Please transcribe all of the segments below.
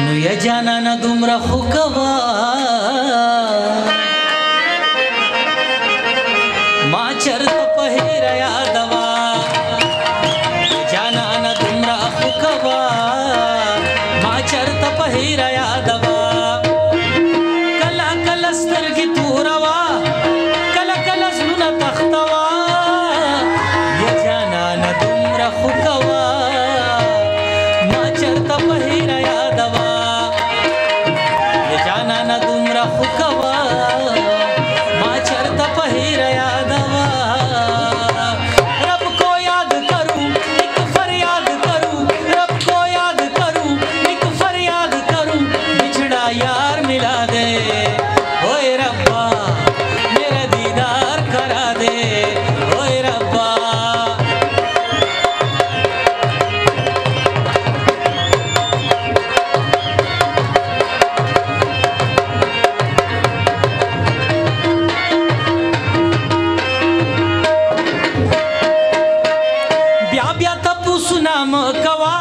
نو یا جانانا دومره خو کوه ما چرته په هیره یادوه جانانا دومره خو کوه ما چرته په هیره یادوه کله کله سترګې توروه کله کله زړونه تختوه یا جانانا دومره خو کوه ما چرته په هیره یادوه جانانا دومره خو کوه ما چرته په هیره یادوه رب کو یاد کروں ایک فریاد کروں رب کو یاد کروں ایک فریاد کروں بچھڑا یار ملا دے اوے ربا میرا دیدار کرا دے اوے ربا بیا تپوسونه مه کوه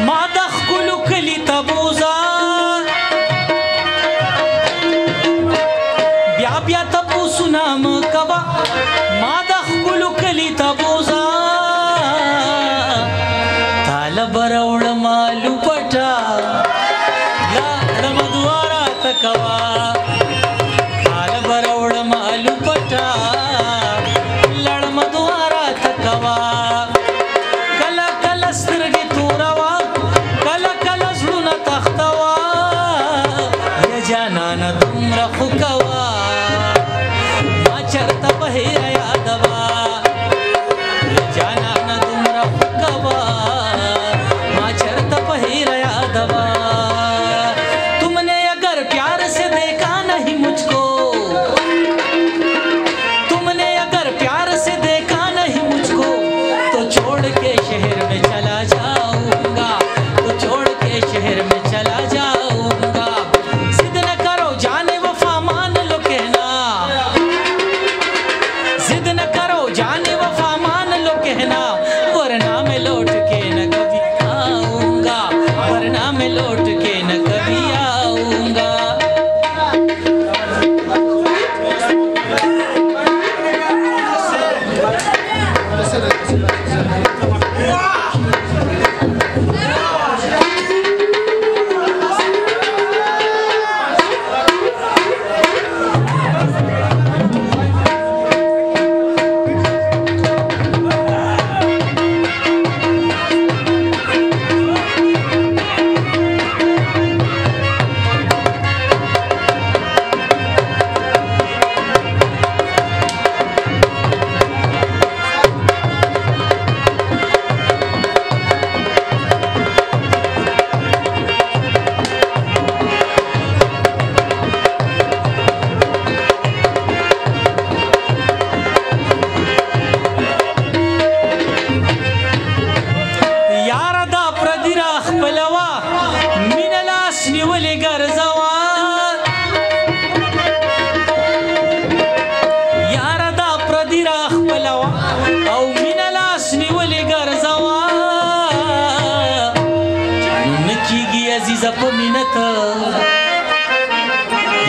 ما د ښکلو کلي ته بوځه بیا تپوسونه مه کوه ما د ښکلو کلي ته بوځه تاله به راوړم الو پټه لاړم دعا راته کوه تاله به راوړم الو پټه لاړم دعا راته کوه سترګې توروه کله کله زړونه تختوه یا جانانه دومره خو کوه ما چرته په هیره یادوه یا جانانه دومره خو کوه ما چرته په هیره یادوه تم نے اگر پیار سے دیکھا نہیں مجھ کو تم نے اگر پیار سے دیکھا نہیں مجھ کو تو چھوڑ کے شہر میں چلا जाऊंगा तो छोड़ के शहर में चला जाऊंगा जिद न करो जाने वफा मान लो कहना जिद न करो जाने वफा मान लो कहना वरना मैं लौट के न कभी आऊंगा वरना मैं लौट के न कभी आऊंगा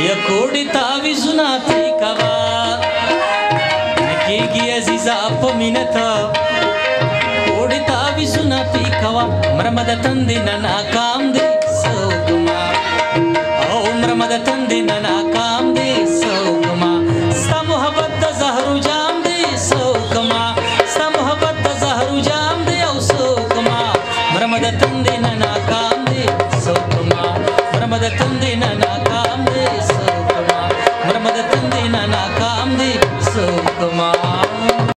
या कोडी तावीजुना पी कवा नकेगी अजीजा अपमिनत कोडी तावीजुना पी कवा मरमद तंदिन नाकाम दे सौगमा ओ मरमद तंदिन नाकाम दे सौगमा सा मोहब्बत जहरु जाम दे सौगमा सा मोहब्बत जहरु जाम दे ओ सौगमा मरमद तंदिन नाकाम दे सौगमा मरमद तंदिन नाकाम दे सौगमा मरमद तंदिन नाकाम दे सौगमा